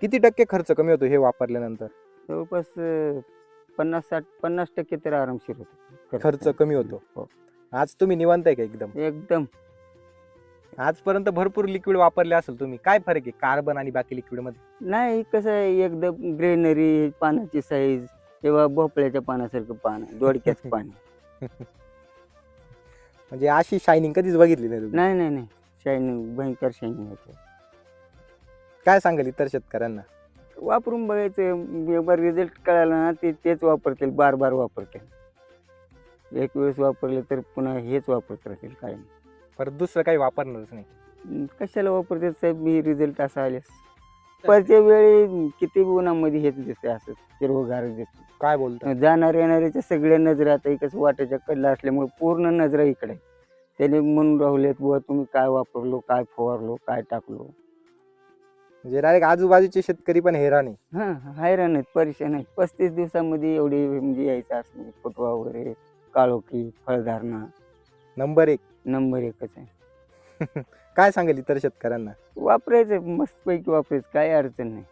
किती टक्के खर्च कमी होतो हे वापरल्यानंतर? जवळपास 50% तर आरामशीर होतो खर्च कमी होतो. हो. आज तुम्ही निवांत आहे का एकदम? एकदम. आजपर्यंत भरपूर लिक्विड वापरले असेल तुम्ही. काय फरक आहे कार्बन आणि बाकी लिक्विड मध्ये? नाही कसं आहे एकदम ग्रेनरी, पानाची साईज किंवा भोपळ्याच्या पानासारखं पान आहे, दोडक्याचं पान आहे. म्हणजे अशी शायनिंग कधीच बघितली नाही तुम्ही? नाही, नाही, नाही. शायनिंग भयंकर शायनिंग होते. काय सांगाल इतर शेतकऱ्यांना? वापरून बघायचं. एकबार रिझल्ट कळाला ना तेच वापरतील, बार-बार वापरतील. एक वेळेस वापरलं तर पुन्हा हेच वापरत राहतील कायम. परत दुसरं काही वापरणारच नाही. कशाला वापरतात साहेब मी रिझल्ट असा आल्यास? परच्या वेळी किती उन्हामध्ये हेच दिसते असं हिरवंगार दिसतं. काय बोलता? जाणार येणाऱ्याच्या सगळ्या नजरा आता एकच वाटेच्या कडला असल्यामुळे पूर्ण नजरा इकडे आहे. त्याने म्हणून राहुलेत बुवा तुम्ही काय वापरलो, काय फवारलो, काय टाकलो. म्हणजे डायरेक्ट आजूबाजूचे शेतकरी पण हैराण आहे. हां, हैराण आहेत, परेशान आहेत. 35 दिवसामध्ये एवढी म्हणजे यायचं असं फुटवा वगैरे, काळोखी, फळधारणा नंबर 1. नंबर एकच आहे. काय सांगाल इतर शेतकऱ्यांना? वापरायचं मस्तपैकी वापरायचं, काही अडचण नाही.